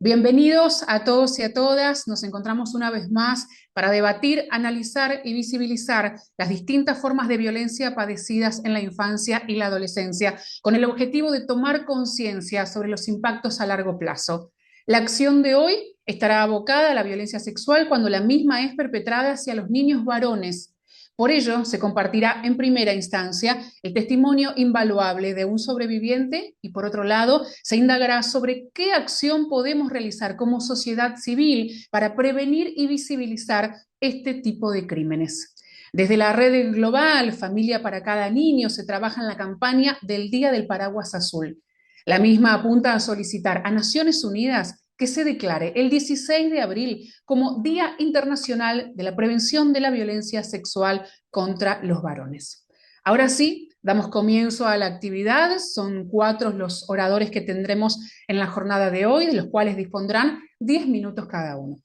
Bienvenidos a todos y a todas. Nos encontramos una vez más para debatir, analizar y visibilizar las distintas formas de violencia padecidas en la infancia y la adolescencia, con el objetivo de tomar conciencia sobre los impactos a largo plazo. La acción de hoy estará abocada a la violencia sexual cuando la misma es perpetrada hacia los niños varones. Por ello, se compartirá en primera instancia el testimonio invaluable de un sobreviviente y, por otro lado, se indagará sobre qué acción podemos realizar como sociedad civil para prevenir y visibilizar este tipo de crímenes. Desde la red global Familia para cada niño se trabaja en la campaña del Día del Paraguas Azul. La misma apunta a solicitar a Naciones Unidas que se declare el 16 de abril como Día Internacional de la Prevención de la Violencia Sexual contra los Varones. Ahora sí, damos comienzo a la actividad. Son 4 los oradores que tendremos en la jornada de hoy, de los cuales dispondrán 10 minutos cada uno.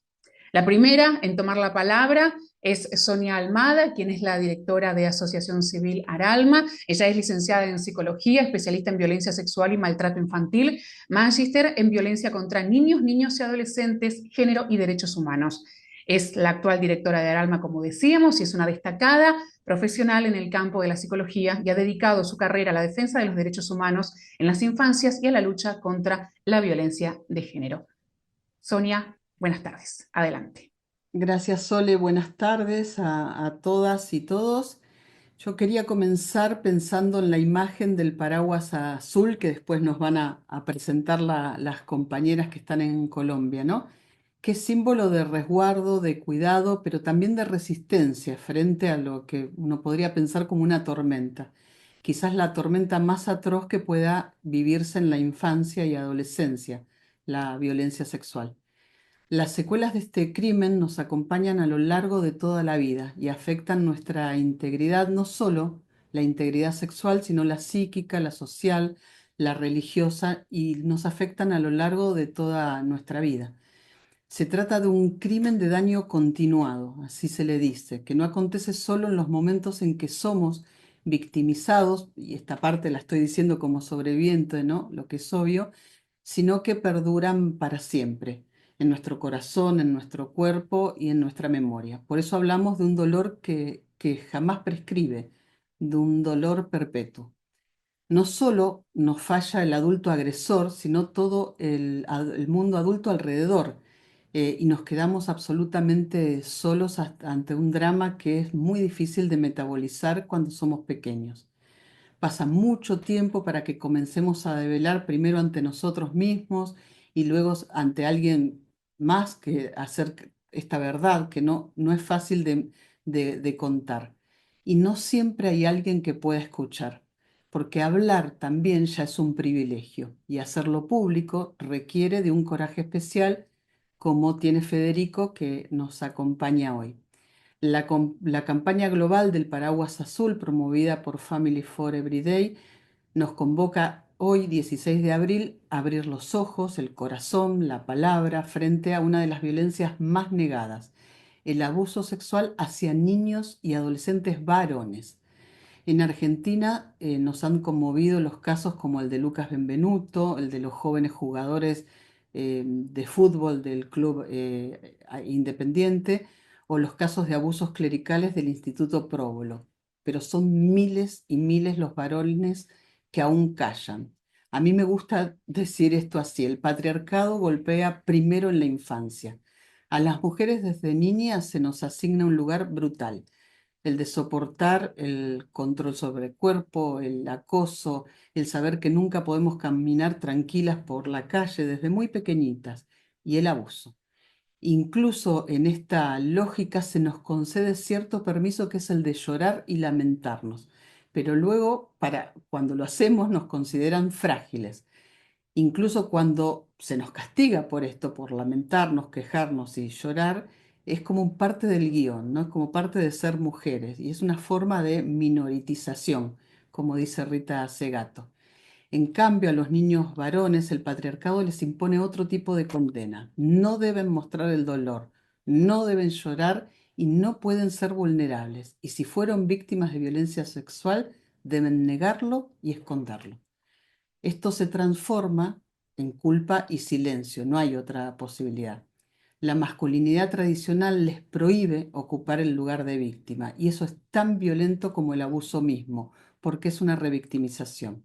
La primera en tomar la palabra es Sonia Almada, quien es la directora de Asociación Civil Aralma. Ella es licenciada en Psicología, especialista en violencia sexual y maltrato infantil, magíster en violencia contra niños, niños y adolescentes, género y derechos humanos. Es la actual directora de Aralma, como decíamos, y es una destacada profesional en el campo de la psicología y ha dedicado su carrera a la defensa de los derechos humanos en las infancias y a la lucha contra la violencia de género. Sonia, buenas tardes. Adelante. Gracias, Sole. Buenas tardes a todas y todos. Yo quería comenzar pensando en la imagen del paraguas azul que después nos van a presentar las compañeras que están en Colombia, ¿no? Que es símbolo de resguardo, de cuidado, pero también de resistencia frente a lo que uno podría pensar como una tormenta. Quizás la tormenta más atroz que pueda vivirse en la infancia y adolescencia, la violencia sexual. Las secuelas de este crimen nos acompañan a lo largo de toda la vida y afectan nuestra integridad, no solo la integridad sexual, sino la psíquica, la social, la religiosa, y nos afectan a lo largo de toda nuestra vida. Se trata de un crimen de daño continuado, así se le dice, que no acontece solo en los momentos en que somos victimizados, y esta parte la estoy diciendo como sobreviviente, ¿no? Lo que es obvio, sino que perduran para siempre, en nuestro corazón, en nuestro cuerpo y en nuestra memoria. Por eso hablamos de un dolor que jamás prescribe, de un dolor perpetuo. No solo nos falla el adulto agresor, sino todo el mundo adulto alrededor. Y nos quedamos absolutamente solos ante un drama que es muy difícil de metabolizar cuando somos pequeños. Pasa mucho tiempo para que comencemos a develar primero ante nosotros mismos y luego ante alguien más que hacer esta verdad que no es fácil de contar. Y no siempre hay alguien que pueda escuchar, porque hablar también ya es un privilegio y hacerlo público requiere de un coraje especial como tiene Federico que nos acompaña hoy. La campaña global del paraguas azul promovida por Family for Everyday nos convoca hoy, 16 de abril, a abrir los ojos, el corazón, la palabra frente a una de las violencias más negadas, el abuso sexual hacia niños y adolescentes varones. En Argentina nos han conmovido los casos como el de Lucas Benvenuto, el de los jóvenes jugadores de fútbol del club Independiente o los casos de abusos clericales del Instituto Próbolo. Pero son miles y miles los varones que aún callan. A mí me gusta decir esto así, el patriarcado golpea primero en la infancia. A las mujeres desde niñas se nos asigna un lugar brutal, el de soportar el control sobre el cuerpo, el acoso, el saber que nunca podemos caminar tranquilas por la calle desde muy pequeñitas, y el abuso. Incluso en esta lógica se nos concede cierto permiso que es el de llorar y lamentarnos, pero luego, cuando lo hacemos, nos consideran frágiles. Incluso cuando se nos castiga por esto, por lamentarnos, quejarnos y llorar, es como parte del guión, ¿no? Es como parte de ser mujeres y es una forma de minoritización, como dice Rita Segato. En cambio, a los niños varones el patriarcado les impone otro tipo de condena. No deben mostrar el dolor, no deben llorar y no pueden ser vulnerables. Y si fueron víctimas de violencia sexual, deben negarlo y esconderlo. Esto se transforma en culpa y silencio, no hay otra posibilidad. La masculinidad tradicional les prohíbe ocupar el lugar de víctima y eso es tan violento como el abuso mismo, porque es una revictimización.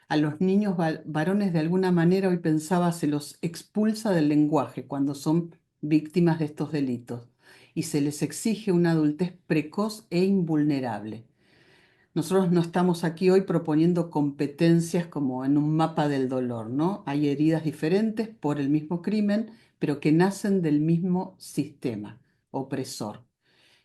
A los niños varones de alguna manera hoy pensaba se los expulsa del lenguaje cuando son víctimas de estos delitos y se les exige una adultez precoz e invulnerable. Nosotros no estamos aquí hoy proponiendo competencias como en un mapa del dolor, ¿no? Hay heridas diferentes por el mismo crimen, pero que nacen del mismo sistema opresor.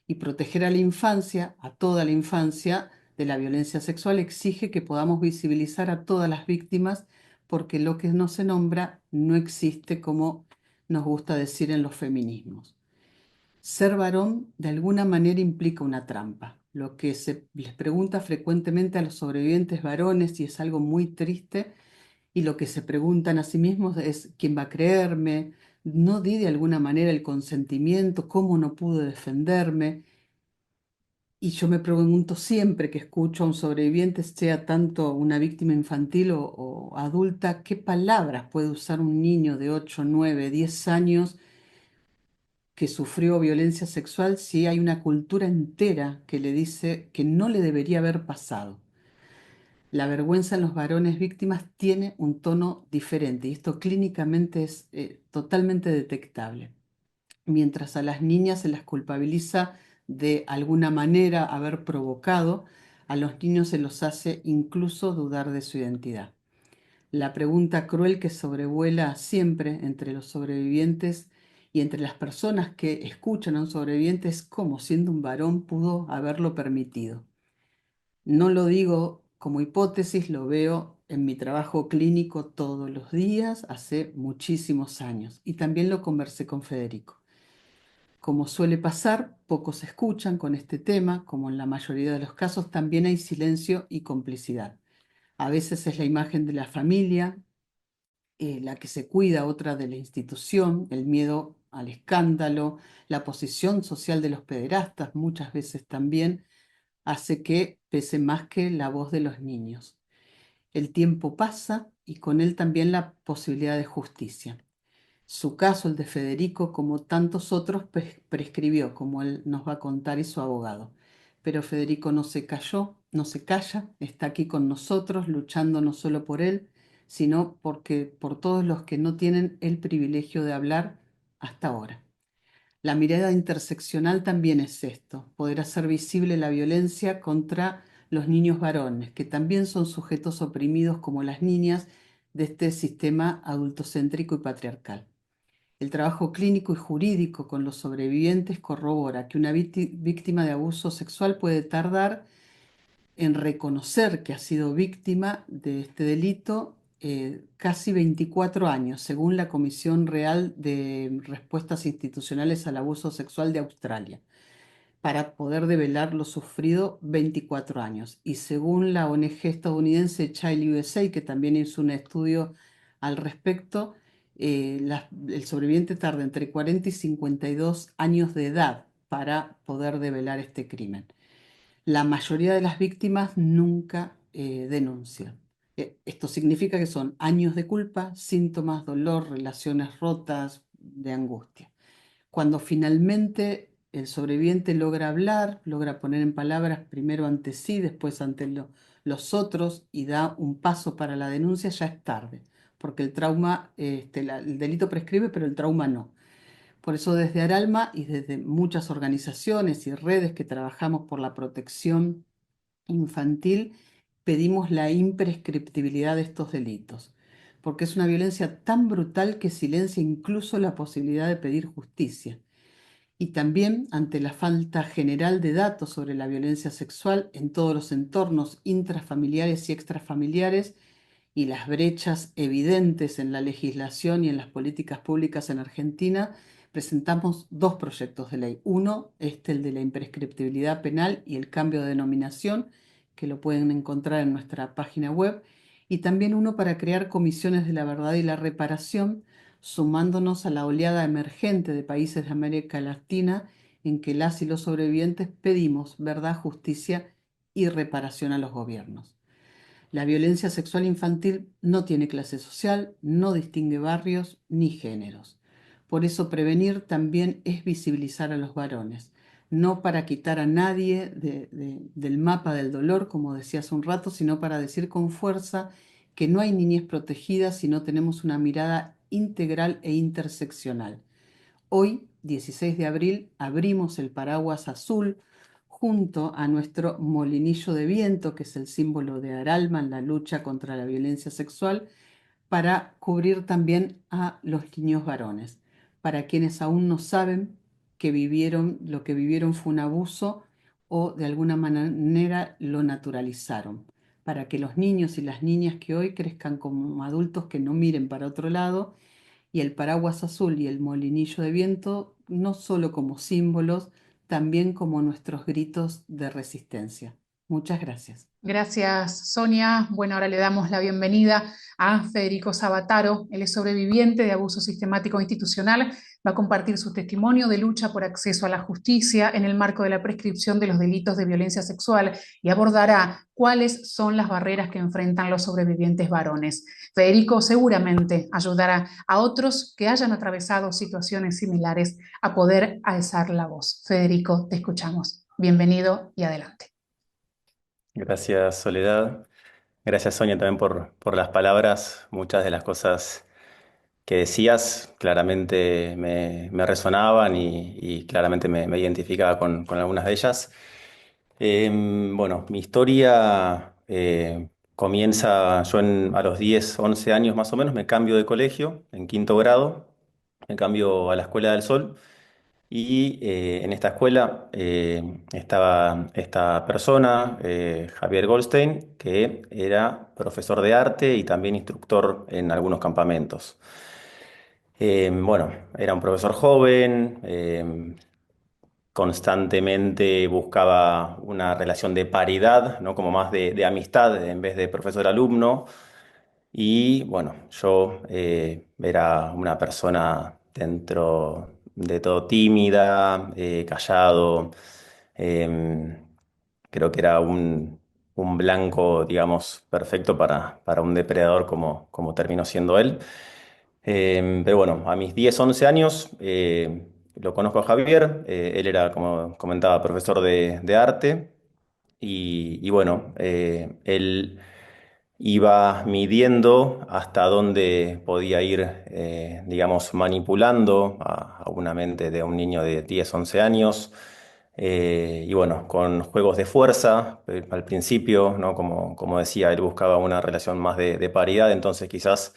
Y proteger a la infancia, a toda la infancia, de la violencia sexual exige que podamos visibilizar a todas las víctimas, porque lo que no se nombra no existe, como nos gusta decir en los feminismos. Ser varón de alguna manera implica una trampa. Lo que se les pregunta frecuentemente a los sobrevivientes varones, y es algo muy triste, y lo que se preguntan a sí mismos es: ¿quién va a creerme? ¿No di de alguna manera el consentimiento? ¿Cómo no pude defenderme? Y yo me pregunto siempre que escucho a un sobreviviente, sea tanto una víctima infantil o adulta, ¿qué palabras puede usar un niño de 8, 9, 10 años que sufrió violencia sexual si hay una cultura entera que le dice que no le debería haber pasado? La vergüenza en los varones víctimas tiene un tono diferente y esto clínicamente es totalmente detectable. Mientras a las niñas se las culpabiliza de alguna manera haber provocado, a los niños se los hace incluso dudar de su identidad. La pregunta cruel que sobrevuela siempre entre los sobrevivientes y entre las personas que escuchan a un sobreviviente es cómo, siendo un varón, pudo haberlo permitido. No lo digo como hipótesis, lo veo en mi trabajo clínico todos los días, hace muchísimos años, y también lo conversé con Federico. Como suele pasar, pocos escuchan con este tema, como en la mayoría de los casos, también hay silencio y complicidad. A veces es la imagen de la familia, la que se cuida, otra de la institución, el miedo al escándalo, la posición social de los pederastas muchas veces también hace que pese más que la voz de los niños. El tiempo pasa y con él también la posibilidad de justicia. Su caso, el de Federico, como tantos otros, prescribió, como él nos va a contar, y su abogado. Pero Federico no se cayó, no se calla, está aquí con nosotros, luchando no solo por él, sino por todos los que no tienen el privilegio de hablar hasta ahora. La mirada interseccional también es esto: poder hacer visible la violencia contra los niños varones, que también son sujetos oprimidos como las niñas de este sistema adultocéntrico y patriarcal. El trabajo clínico y jurídico con los sobrevivientes corrobora que una víctima de abuso sexual puede tardar en reconocer que ha sido víctima de este delito casi 24 años, según la Comisión Real de Respuestas Institucionales al Abuso Sexual de Australia, para poder develar lo sufrido 24 años. Y según la ONG estadounidense Child USA, que también hizo un estudio al respecto, el sobreviviente tarda entre 40 y 52 años de edad para poder develar este crimen. La mayoría de las víctimas nunca denuncian. Esto significa que son años de culpa, síntomas, dolor, relaciones rotas, de angustia. Cuando finalmente el sobreviviente logra hablar, logra poner en palabras primero ante sí, después ante los otros, y da un paso para la denuncia, ya es tarde, porque el trauma, el delito prescribe, pero el trauma no. Por eso desde Aralma y desde muchas organizaciones y redes que trabajamos por la protección infantil, pedimos la imprescriptibilidad de estos delitos, porque es una violencia tan brutal que silencia incluso la posibilidad de pedir justicia. Y también ante la falta general de datos sobre la violencia sexual en todos los entornos intrafamiliares y extrafamiliares, y las brechas evidentes en la legislación y en las políticas públicas en Argentina, presentamos dos proyectos de ley. Uno, el de la imprescriptibilidad penal y el cambio de denominación, que lo pueden encontrar en nuestra página web, y también uno para crear comisiones de la verdad y la reparación, sumándonos a la oleada emergente de países de América Latina en que las y los sobrevivientes pedimos verdad, justicia y reparación a los gobiernos. La violencia sexual infantil no tiene clase social, no distingue barrios ni géneros. Por eso prevenir también es visibilizar a los varones, no para quitar a nadie del mapa del dolor, como decía hace un rato, sino para decir con fuerza que no hay niñez protegida si no tenemos una mirada integral e interseccional. Hoy, 16 de abril, abrimos el paraguas azul junto a nuestro molinillo de viento, que es el símbolo de Aralma en la lucha contra la violencia sexual, para cubrir también a los niños varones, para quienes aún no saben que vivieron, lo que vivieron fue un abuso o de alguna manera lo naturalizaron, para que los niños y las niñas que hoy crezcan como adultos que no miren para otro lado, y el paraguas azul y el molinillo de viento no solo como símbolos, también como nuestros gritos de resistencia. Muchas gracias. Gracias, Sonia. Bueno, ahora le damos la bienvenida a Federico Sabataro. Él es sobreviviente de abuso sistemático institucional. Va a compartir su testimonio de lucha por acceso a la justicia en el marco de la prescripción de los delitos de violencia sexual y abordará cuáles son las barreras que enfrentan los sobrevivientes varones. Federico seguramente ayudará a otros que hayan atravesado situaciones similares a poder alzar la voz. Federico, te escuchamos. Bienvenido y adelante. Gracias, Soledad. Gracias, Sonia, también por las palabras. Muchas de las cosas que decías claramente me resonaban y claramente me identificaba con algunas de ellas. Bueno, mi historia comienza, a los 10, 11 años más o menos, me cambio de colegio en quinto grado, me cambio a la Escuela del Sol. Y en esta escuela estaba esta persona, Javier Goldstein, que era profesor de arte y también instructor en algunos campamentos. Bueno, era un profesor joven, constantemente buscaba una relación de paridad, ¿no? Como más de amistad en vez de profesor-alumno. Y bueno, yo era una persona dentro de todo tímida, callado. em, Creo que era un blanco, digamos, perfecto para un depredador como terminó siendo él. Pero bueno, a mis 10 11 años lo conozco a Javier. Él era, como comentaba, profesor de arte. Y bueno, él iba midiendo hasta dónde podía ir, digamos, manipulando a una mente de un niño de 10 11 años. Y bueno, con juegos de fuerza, al principio, ¿no? Como decía, él buscaba una relación más de paridad, entonces quizás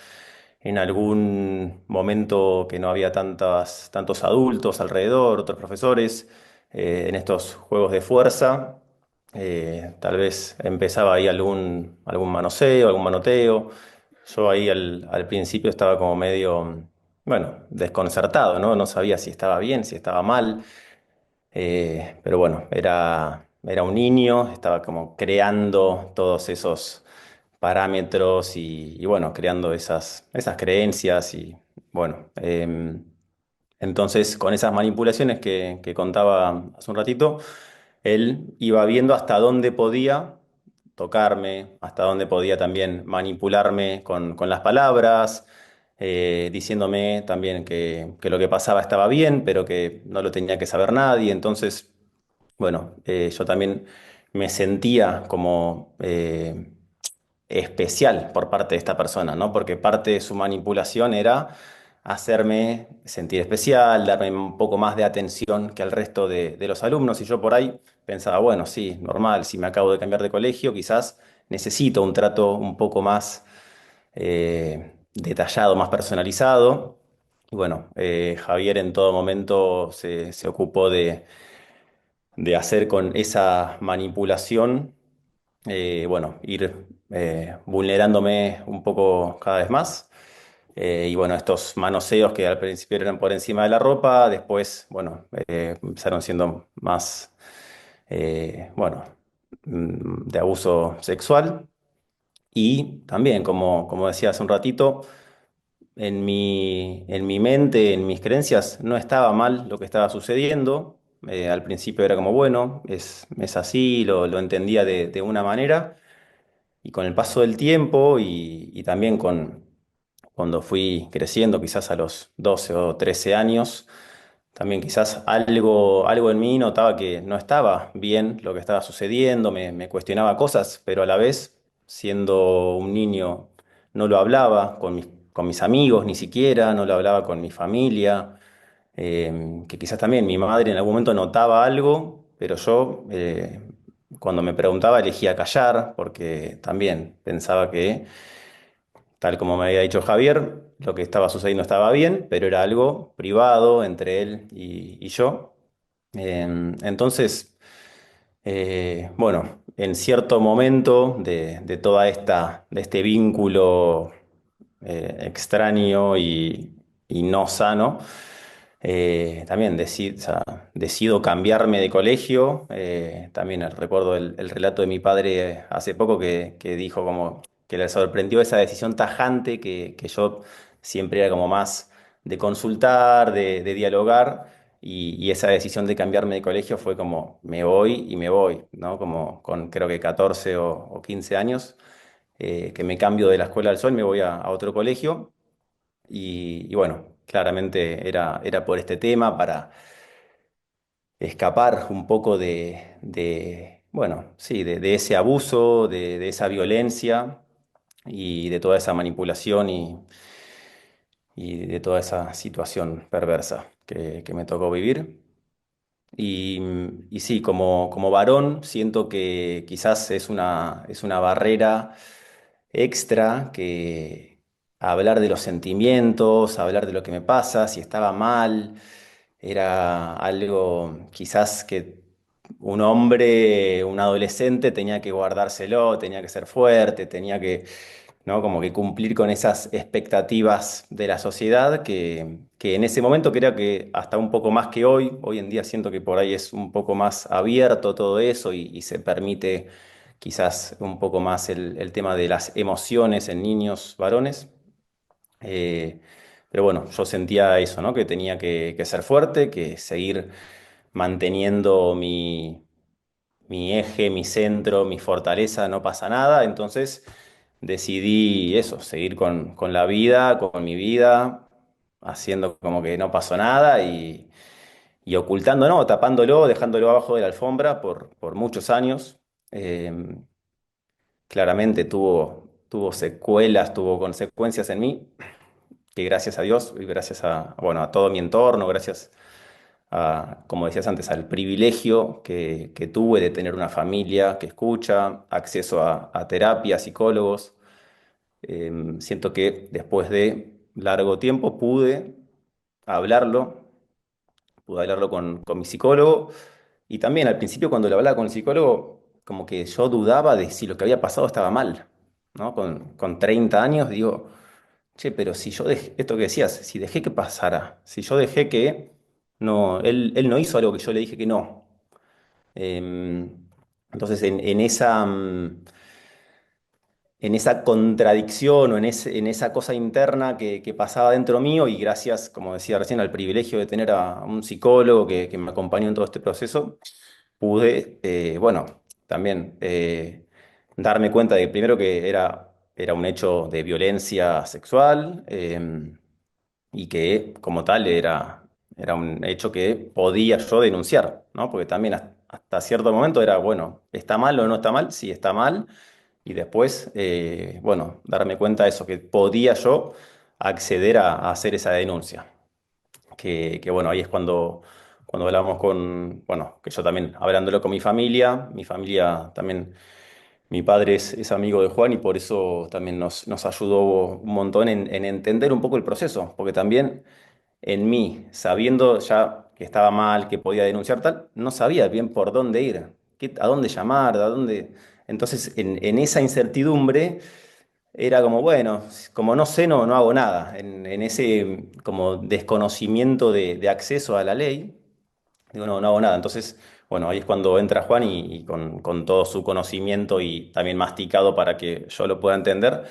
en algún momento que no había tantos adultos alrededor, otros profesores, en estos juegos de fuerza. Tal vez empezaba ahí algún manoseo, algún manoteo. Yo ahí al principio estaba como medio, bueno, desconcertado, ¿no? No sabía si estaba bien, si estaba mal. Pero bueno, era un niño, estaba como creando todos esos parámetros y bueno, creando esas creencias y bueno. Entonces, con esas manipulaciones que contaba hace un ratito, él iba viendo hasta dónde podía tocarme, hasta dónde podía también manipularme con las palabras, diciéndome también que lo que pasaba estaba bien, pero que no lo tenía que saber nadie. Entonces, bueno, yo también me sentía como especial por parte de esta persona, ¿no? Porque parte de su manipulación era hacerme sentir especial, darme un poco más de atención que al resto de los alumnos. Y yo por ahí pensaba, bueno, sí, normal, si me acabo de cambiar de colegio, quizás necesito un trato un poco más detallado, más personalizado. Y bueno, Javier en todo momento se ocupó de hacer con esa manipulación, bueno, ir vulnerándome un poco cada vez más. Y bueno, estos manoseos que al principio eran por encima de la ropa, después, bueno, empezaron siendo más, bueno, de abuso sexual. Y también, como decía hace un ratito, en mi mente, en mis creencias, no estaba mal lo que estaba sucediendo. Al principio era como, bueno, es así, lo entendía de una manera. Y con el paso del tiempo y también cuando fui creciendo, quizás a los 12 o 13 años, también quizás algo en mí notaba que no estaba bien lo que estaba sucediendo, me cuestionaba cosas, pero a la vez, siendo un niño, no lo hablaba con mis amigos ni siquiera, no lo hablaba con mi familia, que quizás también mi madre en algún momento notaba algo, pero yo cuando me preguntaba elegía callar, porque también pensaba que, tal como me había dicho Javier, lo que estaba sucediendo estaba bien, pero era algo privado entre él y yo. Entonces, bueno, en cierto momento de este vínculo extraño y no sano, también o sea, decido cambiarme de colegio. También recuerdo el relato de mi padre hace poco que dijo como que le sorprendió esa decisión tajante que yo siempre era como más de consultar, de dialogar. Y esa decisión de cambiarme de colegio fue como, me voy y me voy, ¿no? Como con creo que 14 o 15 años, que me cambio de la Escuela del Sol, me voy a otro colegio. Y bueno, claramente era por este tema, para escapar un poco bueno, sí, de ese abuso, de esa violencia y de toda esa manipulación y de toda esa situación perversa que me tocó vivir. Y sí, como varón, siento que quizás es una barrera extra que hablar de los sentimientos, hablar de lo que me pasa, si estaba mal, era algo quizás que un hombre, un adolescente tenía que guardárselo, tenía que ser fuerte, tenía que, ¿no? Como que cumplir con esas expectativas de la sociedad que en ese momento creo que hasta un poco más que hoy en día siento que por ahí es un poco más abierto todo eso y se permite quizás un poco más el tema de las emociones en niños varones. Eh, pero bueno, yo sentía eso, ¿no? Que tenía que ser fuerte, que seguir manteniendo mi eje, mi centro, mi fortaleza, no pasa nada. Entonces decidí eso, seguir con la vida, con mi vida, haciendo como que no pasó nada y ocultando, no, tapándolo, dejándolo abajo de la alfombra por muchos años. Eh, Claramente tuvo secuelas, tuvo consecuencias en mí, que gracias a Dios y gracias bueno, a todo mi entorno, gracias como decías antes, al privilegio que tuve de tener una familia que escucha, acceso a terapia, psicólogos. Siento que después de largo tiempo hablarlo, pude hablarlo con mi psicólogo. Y también al principio cuando lo hablaba con el psicólogo, como que yo dudaba de si lo que había pasado estaba mal, ¿no? Con 30 años digo, che, pero si yo dejé, esto que decías, si dejé que pasara, si yo dejé que no, él no hizo algo que yo le dije que no. Entonces en esa contradicción o en esa cosa interna que pasaba dentro mío y gracias, como decía recién, al privilegio de tener a un psicólogo que me acompañó en todo este proceso, pude, bueno, también darme cuenta de que primero que era un hecho de violencia sexual, y que como tal era un hecho que podía yo denunciar, ¿no? Porque también hasta cierto momento era, bueno, ¿está mal o no está mal? Sí, está mal. Y después, bueno, darme cuenta de eso, que podía yo acceder a hacer esa denuncia. Que bueno, ahí es cuando hablamos bueno, que yo también hablándolo con mi familia también, mi padre es amigo de Juan y por eso también nos ayudó un montón en entender un poco el proceso, porque también en mí, sabiendo ya que estaba mal, que podía denunciar tal, no sabía bien por dónde ir, a dónde llamar, a dónde... Entonces, en esa incertidumbre era como, bueno, como no sé, no hago nada. En ese como desconocimiento de acceso a la ley, digo, no hago nada. Entonces, bueno, ahí es cuando entra Juan y con todo su conocimiento y también masticado para que yo lo pueda entender,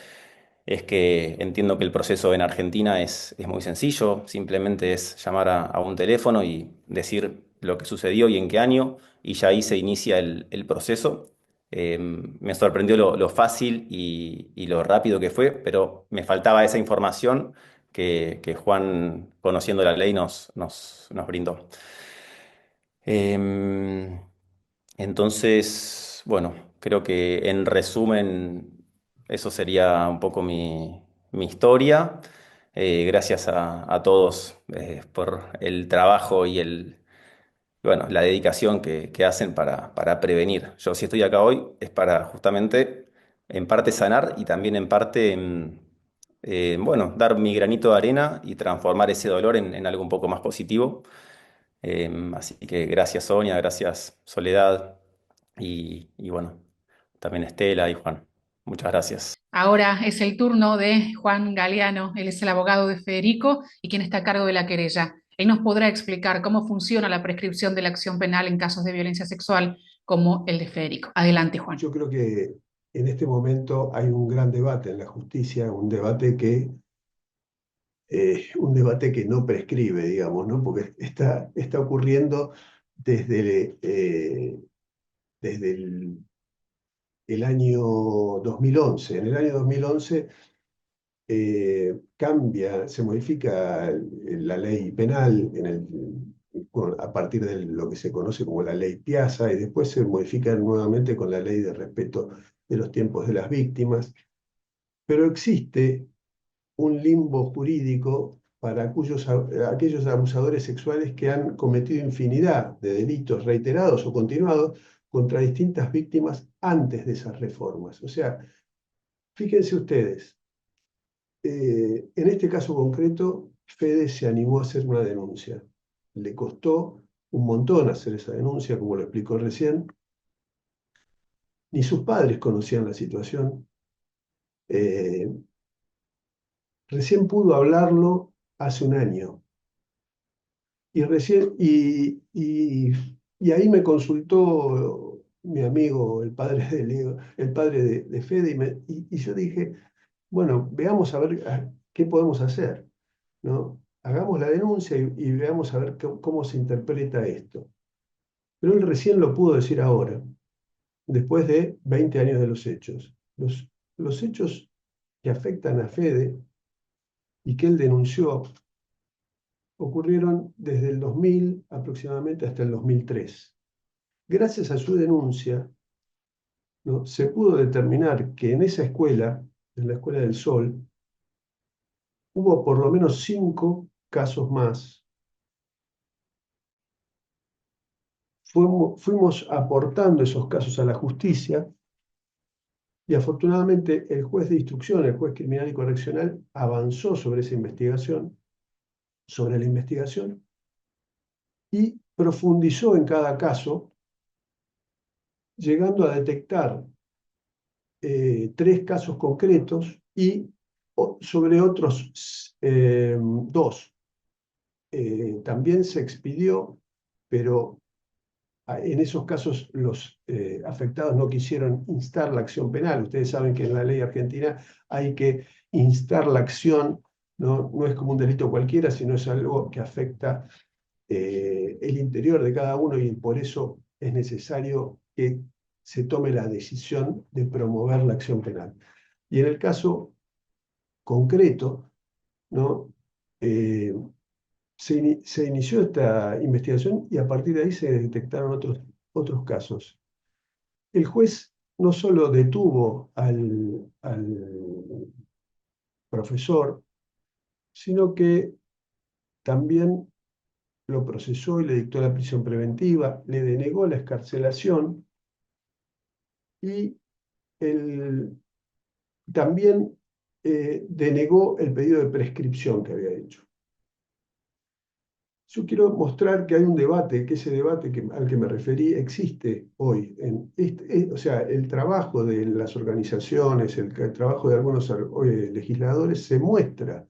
es que entiendo que el proceso en Argentina es muy sencillo, simplemente es llamar a un teléfono y decir lo que sucedió y en qué año, y ya ahí se inicia el proceso. Me sorprendió lo fácil y lo rápido que fue, pero me faltaba esa información que Juan, conociendo la ley, nos brindó. Em, entonces, bueno, creo que en resumen, eso sería un poco mi historia. Gracias a todos por el trabajo y bueno, la dedicación que hacen para prevenir. Yo si estoy acá hoy es para justamente en parte sanar y también en parte, bueno, dar mi granito de arena y transformar ese dolor en algo un poco más positivo. Así que gracias Sonia, gracias Soledad y bueno, también Estela y Juan. Muchas gracias. Ahora es el turno de Juan Galeano, él es el abogado de Federico y quien está a cargo de la querella. Él nos podrá explicar cómo funciona la prescripción de la acción penal en casos de violencia sexual como el de Federico. Adelante, Juan. Yo creo que en este momento hay un gran debate en la justicia, un debate que no prescribe, digamos, ¿no? Porque está ocurriendo desde el año 2011. En el año 2011 se modifica la ley penal a partir de lo que se conoce como la ley Piazza, y después se modifica nuevamente con la ley de respeto de los tiempos de las víctimas. Pero existe un limbo jurídico para aquellos abusadores sexuales que han cometido infinidad de delitos reiterados o continuados contra distintas víctimas antes de esas reformas. O sea, fíjense ustedes, en este caso concreto, Fede se animó a hacer una denuncia. Le costó un montón hacer esa denuncia, como lo explicó recién. Ni sus padres conocían la situación. Eh, Recién pudo hablarlo hace un año. Y ahí me consultó mi amigo, el padre de Leo, el padre de Fede, y yo dije, bueno, veamos a ver qué podemos hacer, ¿no? Hagamos la denuncia y veamos a ver cómo se interpreta esto. Pero él recién lo pudo decir ahora, después de 20 años de los hechos. Los hechos que afectan a Fede y que él denunció ocurrieron desde el 2000 aproximadamente hasta el 2003. Gracias a su denuncia, ¿no?, se pudo determinar que en esa escuela, en la Escuela del Sol, hubo por lo menos 5 casos más. Fuimos aportando esos casos a la justicia y afortunadamente el juez de instrucción, el juez criminal y correccional, avanzó sobre esa investigación, sobre la investigación, y profundizó en cada caso, llegando a detectar 3 casos concretos y sobre otros 2. También se expidió, pero en esos casos los afectados no quisieron instar la acción penal. Ustedes saben que en la ley argentina hay que instar la acción, no es como un delito cualquiera, sino es algo que afecta el interior de cada uno, y por eso es necesario que se tome la decisión de promover la acción penal. Y en el caso concreto, ¿no?, se inició esta investigación y a partir de ahí se detectaron otros casos. El juez no solo detuvo al profesor, sino que también lo procesó y le dictó la prisión preventiva, le denegó la excarcelación y también denegó el pedido de prescripción que había hecho. Yo quiero mostrar que hay un debate, que ese debate al que me referí existe hoy. O sea, el trabajo de las organizaciones, el trabajo de algunos legisladores se muestra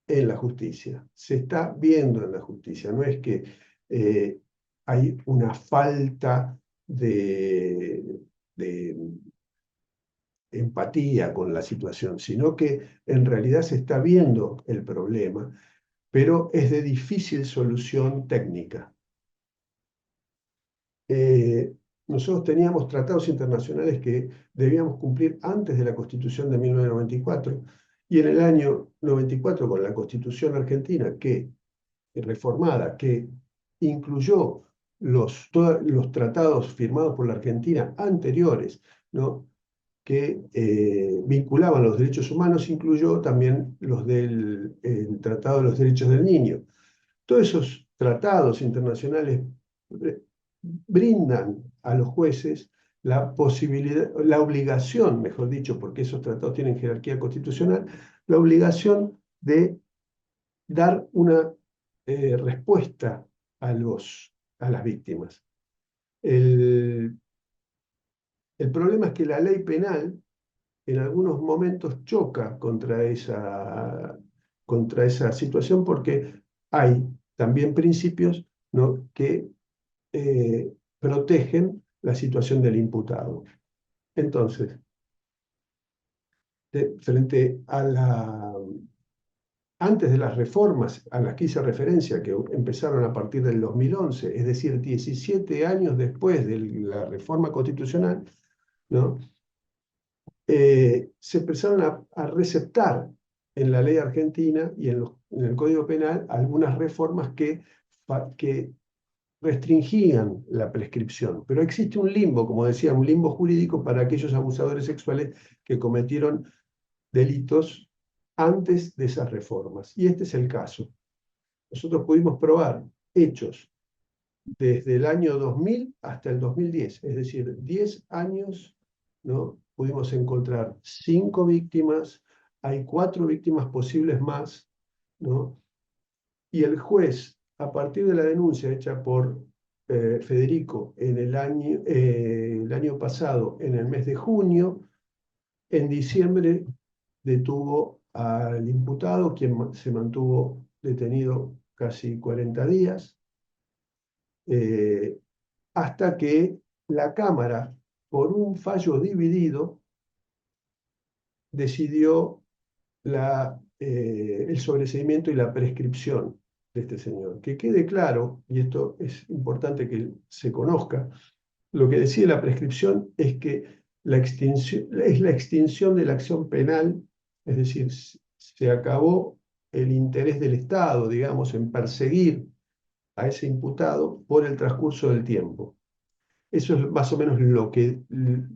en la justicia, se está viendo en la justicia. No es que hay una falta de empatía con la situación, sino que en realidad se está viendo el problema, pero es de difícil solución técnica. nosotros teníamos tratados internacionales que debíamos cumplir antes de la Constitución de 1994, y en el año 94, con la Constitución argentina, reformada, que incluyó todos los tratados firmados por la Argentina anteriores, ¿no?, que vinculaban los derechos humanos, incluyó también los del el Tratado de los Derechos del Niño. Todos esos tratados internacionales brindan a los jueces la posibilidad, la obligación, mejor dicho, porque esos tratados tienen jerarquía constitucional, la obligación de dar una respuesta a las víctimas. El problema es que la ley penal en algunos momentos choca contra esa situación, porque hay también principios, ¿no?, que protegen la situación del imputado. Entonces, frente a antes de las reformas a las que hice referencia, que empezaron a partir del 2011, es decir, 17 años después de la reforma constitucional, ¿no?, se empezaron a receptar en la ley argentina y en el Código Penal algunas reformas que restringían la prescripción. Pero existe un limbo, como decía, un limbo jurídico para aquellos abusadores sexuales que cometieron delitos antes de esas reformas. Y este es el caso. Nosotros pudimos probar hechos desde el año 2000 hasta el 2010, es decir, 10 años, ¿no? Pudimos encontrar 5 víctimas, hay 4 víctimas posibles más, ¿no? Y el juez, a partir de la denuncia hecha por Federico en el año pasado, en el mes de junio, en diciembre detuvo al imputado, quien se mantuvo detenido casi 40 días, hasta que la Cámara, por un fallo dividido, decidió el sobreseimiento y la prescripción de este señor. Que quede claro, y esto es importante que se conozca, lo que decide la prescripción es que es la extinción de la acción penal, es decir, se acabó el interés del Estado, digamos, en perseguir a ese imputado por el transcurso del tiempo. Eso es más o menos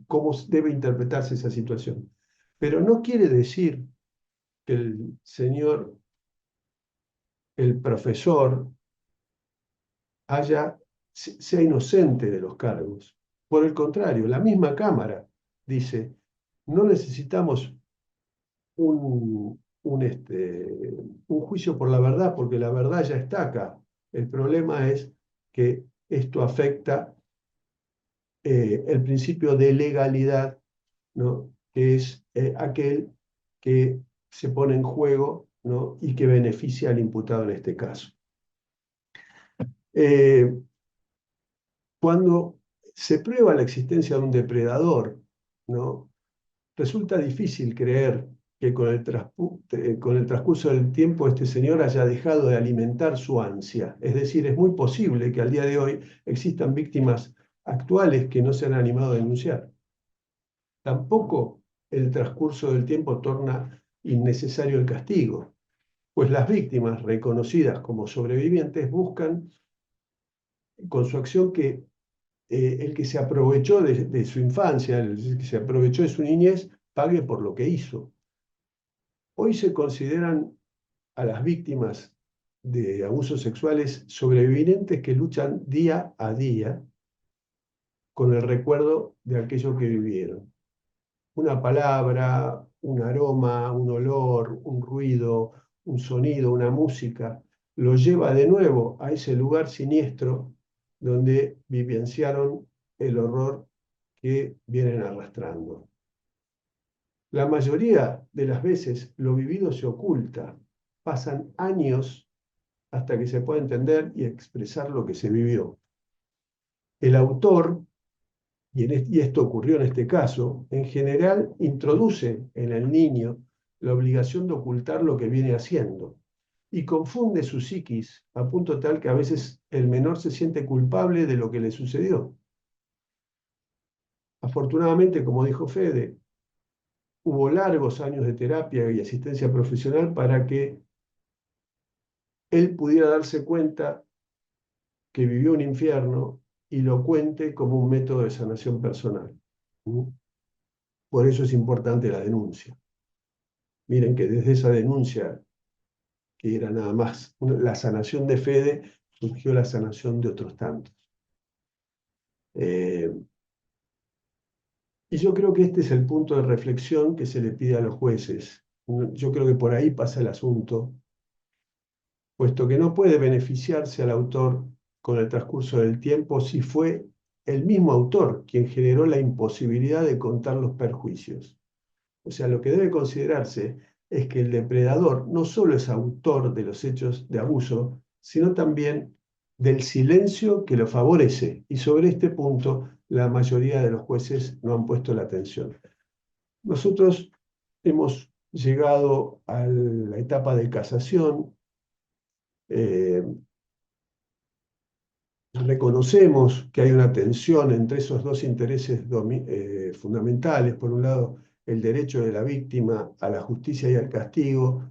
cómo debe interpretarse esa situación. Pero no quiere decir que el señor, el profesor, sea inocente de los cargos. Por el contrario, la misma Cámara dice, no necesitamos un juicio por la verdad, porque la verdad ya está acá. El problema es que esto afecta el principio de legalidad, ¿no?, que es aquel que se pone en juego, ¿no?, y que beneficia al imputado en este caso. Cuando se prueba la existencia de un depredador, ¿no?, resulta difícil creer que con el transcurso del tiempo este señor haya dejado de alimentar su ansia. Es decir, es muy posible que al día de hoy existan víctimas actuales que no se han animado a denunciar. Tampoco el transcurso del tiempo torna innecesario el castigo, pues las víctimas reconocidas como sobrevivientes buscan con su acción que el que se aprovechó de su infancia, el que se aprovechó de su niñez, pague por lo que hizo. Hoy se consideran a las víctimas de abusos sexuales sobrevivientes que luchan día a día con el recuerdo de aquello que vivieron. Una palabra, un aroma, un olor, un ruido, un sonido, una música, lo lleva de nuevo a ese lugar siniestro donde vivenciaron el horror que vienen arrastrando. La mayoría de las veces lo vivido se oculta, pasan años hasta que se puede entender y expresar lo que se vivió. El autor, y esto ocurrió en este caso, en general introduce en el niño la obligación de ocultar lo que viene haciendo y confunde su psiquis a punto tal que a veces el menor se siente culpable de lo que le sucedió. Afortunadamente, como dijo Fede, hubo largos años de terapia y asistencia profesional para que él pudiera darse cuenta que vivió un infierno y lo cuente como un método de sanación personal. ¿Mm? Por eso es importante la denuncia. Miren que desde esa denuncia, que era nada más la sanación de Fede, surgió la sanación de otros tantos. Eh, y yo creo que este es el punto de reflexión que se le pide a los jueces. Yo creo que por ahí pasa el asunto, puesto que no puede beneficiarse al autor con el transcurso del tiempo si fue el mismo autor quien generó la imposibilidad de contar los perjuicios. O sea, lo que debe considerarse es que el depredador no solo es autor de los hechos de abuso, sino también del silencio que lo favorece. Y sobre este punto, la mayoría de los jueces no han puesto la atención. Nosotros hemos llegado a la etapa de casación. eh, Reconocemos que hay una tensión entre esos dos intereses fundamentales. Por un lado, el derecho de la víctima a la justicia y al castigo,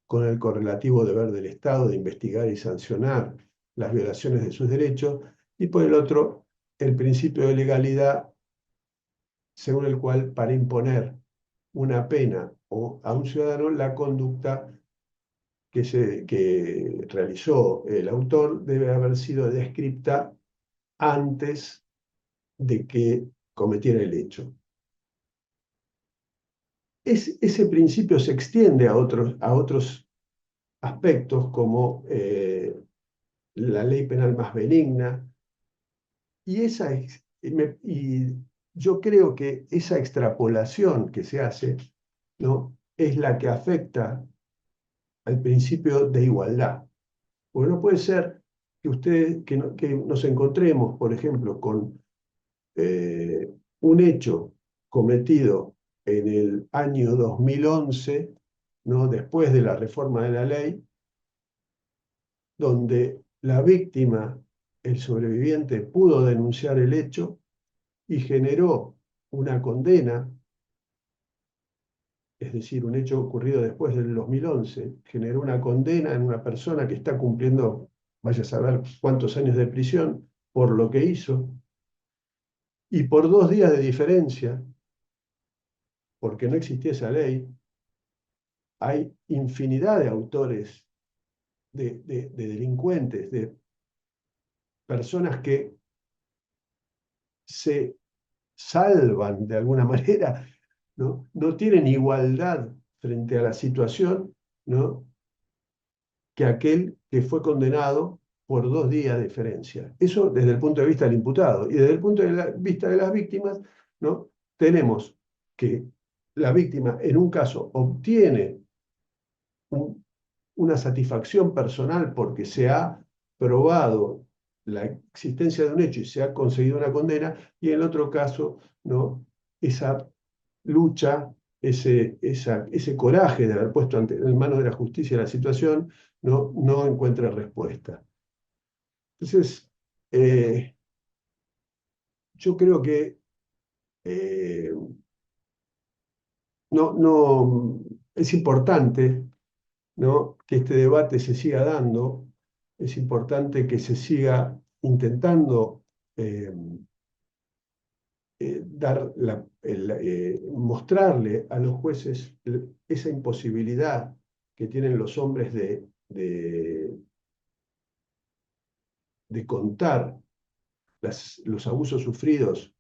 con el correlativo deber del Estado de investigar y sancionar las violaciones de sus derechos, y por el otro, el principio de legalidad, según el cual para imponer una pena a un ciudadano, la conducta que realizó el autor debe haber sido descripta antes de que cometiera el hecho. Ese principio se extiende a otros aspectos como la ley penal más benigna, y, y yo creo que esa extrapolación que se hace, ¿no?, es la que afecta al principio de igualdad. Porque no puede ser que nos encontremos, por ejemplo, con un hecho cometido en el año 2011, ¿no?, después de la reforma de la ley, donde la víctima, el sobreviviente, pudo denunciar el hecho y generó una condena, es decir, un hecho ocurrido después del 2011, generó una condena en una persona que está cumpliendo, vaya a saber cuántos años de prisión por lo que hizo, y por 2 días de diferencia, porque no existía esa ley, hay infinidad de autores, de delincuentes, de personas que se salvan de alguna manera, ¿no? No tienen igualdad frente a la situación, ¿no?, que aquel que fue condenado por 2 días de diferencia. Eso desde el punto de vista del imputado. Y desde el punto de vista de las víctimas, ¿no?, tenemos que la víctima en un caso obtiene una satisfacción personal porque se ha probado la existencia de un hecho y se ha conseguido una condena, y en el otro caso, ¿no?, esa lucha, ese coraje de haber puesto en manos de la justicia la situación, no encuentra respuesta. Entonces, yo creo que eh, es importante, ¿no?, que este debate se siga dando. Es importante que se siga intentando eh, mostrarle a los jueces esa imposibilidad que tienen los hombres de contar los abusos sufridos,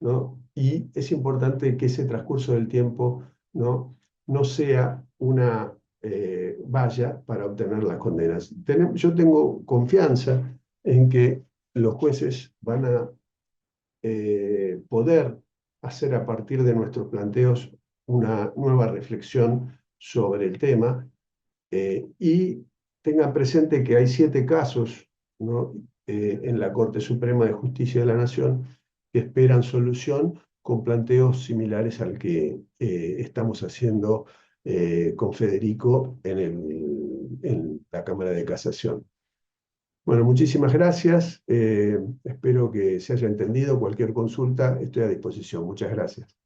¿no? Y es importante que ese transcurso del tiempo, no sea una valla para obtener las condenas. Yo tengo confianza en que los jueces van a poder hacer a partir de nuestros planteos una nueva reflexión sobre el tema, y tengan presente que hay 7 casos, ¿no?, en la Corte Suprema de Justicia de la Nación que esperan solución con planteos similares al que estamos haciendo con Federico en la Cámara de Casación. Bueno, muchísimas gracias. Espero que se haya entendido. Cualquier consulta, estoy a disposición. Muchas gracias.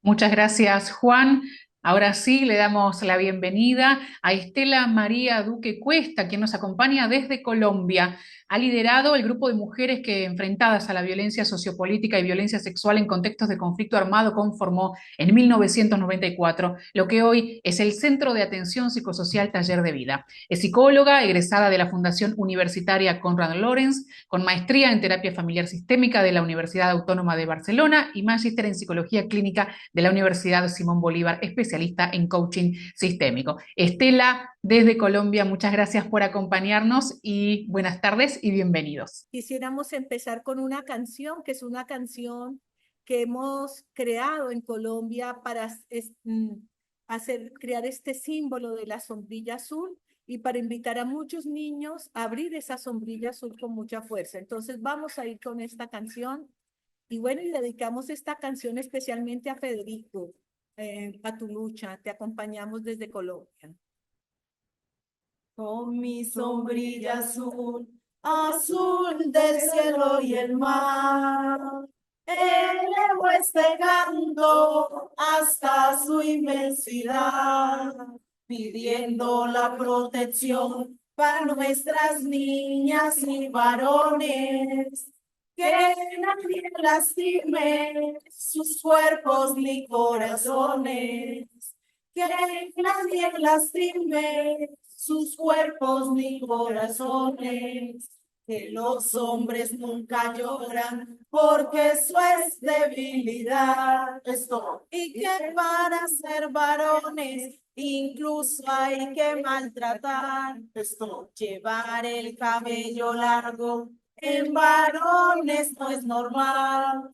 Muchas gracias, Juan. Ahora sí, le damos la bienvenida a Estela María Duque Cuesta, quien nos acompaña desde Colombia. Ha liderado el grupo de mujeres que, enfrentadas a la violencia sociopolítica y violencia sexual en contextos de conflicto armado, conformó en 1994 lo que hoy es el Centro de Atención Psicosocial Taller de Vida. Es psicóloga, egresada de la Fundación Universitaria Konrad Lorenz, con maestría en terapia familiar sistémica de la Universidad Autónoma de Barcelona y magíster en psicología clínica de la Universidad Simón Bolívar, especialista en coaching sistémico. Estela, desde Colombia, muchas gracias por acompañarnos y buenas tardes y bienvenidos. Quisiéramos empezar con una canción, que es una canción que hemos creado en Colombia para crear este símbolo de la sombrilla azul y para invitar a muchos niños a abrir esa sombrilla azul con mucha fuerza. Entonces vamos a ir con esta canción. Y bueno, y dedicamos esta canción especialmente a Federico, a tu lucha. Te acompañamos desde Colombia. Con mi sombrilla azul, azul del cielo y el mar, elevo este canto hasta su inmensidad, pidiendo la protección para nuestras niñas y varones. Que nadie lastime sus cuerpos ni corazones. Que nadie lastime sus cuerpos ni corazones. Que los hombres nunca lloran porque eso es debilidad. Y que para ser varones incluso hay que maltratar. Llevar el cabello largo en varones no es normal.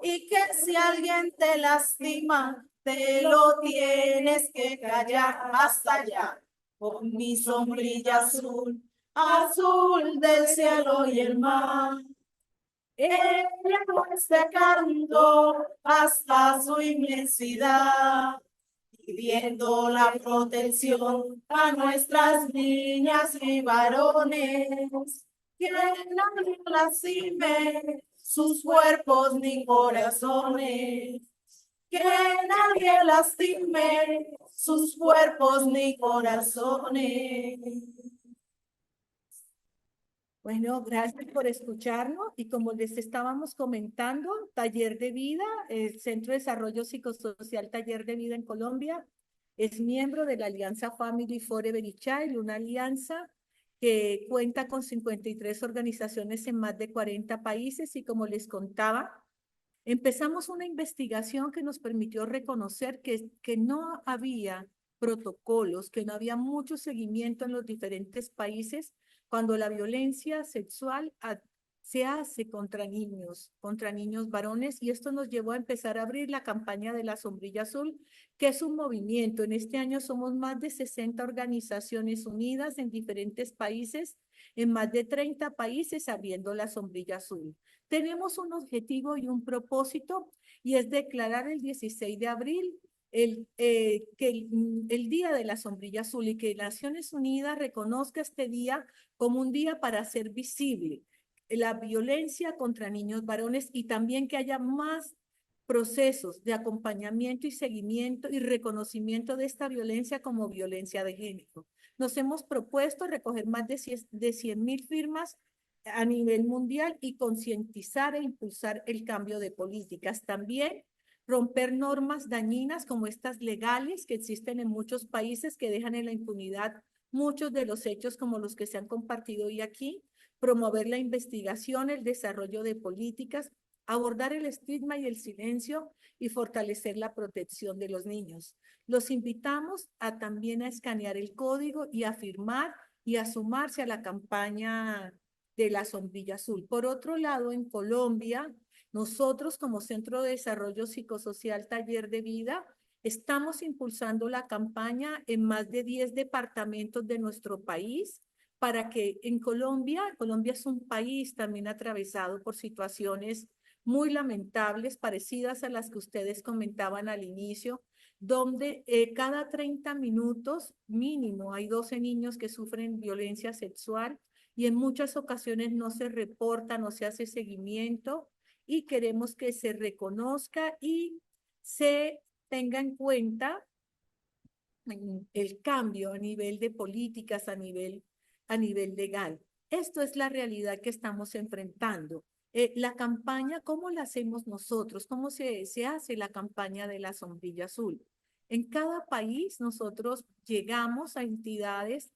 Y que si alguien te lastima, te lo tienes que callar. Hasta allá. Con mi sombrilla azul, azul del cielo y el mar. Elevo este canto hasta su inmensidad, pidiendo la protección a nuestras niñas y varones. Que nadie lastime sus cuerpos ni corazones. Que nadie lastime sus cuerpos ni corazones. Bueno, gracias por escucharnos y como les estábamos comentando, Taller de Vida, el Centro de Desarrollo Psicosocial Taller de Vida en Colombia, es miembro de la Alianza Family Forever Child, una alianza que cuenta con 53 organizaciones en más de 40 países y como les contaba, empezamos una investigación que nos permitió reconocer que no había protocolos, que no había mucho seguimiento en los diferentes países cuando la violencia sexual se hace contra niños varones, y esto nos llevó a empezar a abrir la campaña de la Sombrilla Azul, que es un movimiento. En este año somos más de 60 organizaciones unidas en diferentes países, en más de 30 países abriendo la Sombrilla Azul. Tenemos un objetivo y un propósito, y es declarar el 16 de abril el Día de la Sombrilla Azul, y que Naciones Unidas reconozca este día como un día para hacer visible la violencia contra niños varones y también que haya más procesos de acompañamiento y seguimiento y reconocimiento de esta violencia como violencia de género. Nos hemos propuesto recoger más de 100.000 firmas a nivel mundial y concientizar e impulsar el cambio de políticas. También romper normas dañinas como estas legales que existen en muchos países que dejan en la impunidad muchos de los hechos como los que se han compartido hoy aquí, promover la investigación, el desarrollo de políticas, abordar el estigma y el silencio y fortalecer la protección de los niños. Los invitamos también a escanear el código y a firmar y a sumarse a la campaña de la Sombrilla Azul. Por otro lado, en Colombia, nosotros como Centro de Desarrollo Psicosocial Taller de Vida, estamos impulsando la campaña en más de 10 departamentos de nuestro país para que en Colombia es un país también atravesado por situaciones muy lamentables, parecidas a las que ustedes comentaban al inicio, donde cada 30 minutos mínimo hay 12 niños que sufren violencia sexual y en muchas ocasiones no se reporta, no se hace seguimiento y queremos que se reconozca y se tenga en cuenta el cambio a nivel de políticas, a nivel legal. Esto es la realidad que estamos enfrentando. La campaña, ¿cómo la hacemos nosotros? ¿Cómo se hace la campaña de la sombrilla azul? En cada país nosotros llegamos a entidades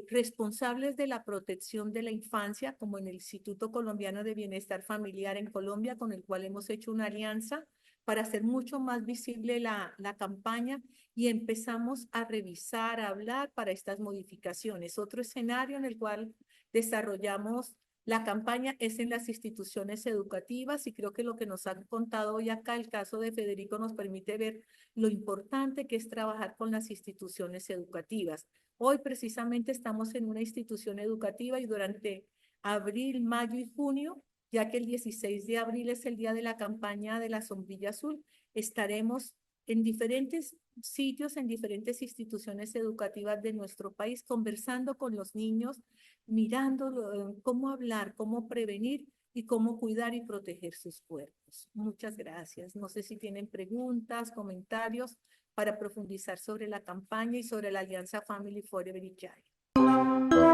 responsables de la protección de la infancia, como en el Instituto Colombiano de Bienestar Familiar en Colombia, con el cual hemos hecho una alianza para hacer mucho más visible la campaña y empezamos a revisar, a hablar para estas modificaciones. Otro escenario en el cual desarrollamos la campaña es en las instituciones educativas y creo que lo que nos han contado hoy acá, el caso de Federico, nos permite ver lo importante que es trabajar con las instituciones educativas. Hoy precisamente estamos en una institución educativa y durante abril, mayo y junio, ya que el 16 de abril es el día de la campaña de la sombrilla azul, estaremos en diferentes sitios, en diferentes instituciones educativas de nuestro país, conversando con los niños, mirando cómo hablar, cómo prevenir y cómo cuidar y proteger sus cuerpos. Muchas gracias. No sé si tienen preguntas, comentarios para profundizar sobre la campaña y sobre la Alianza Family Forever y Child.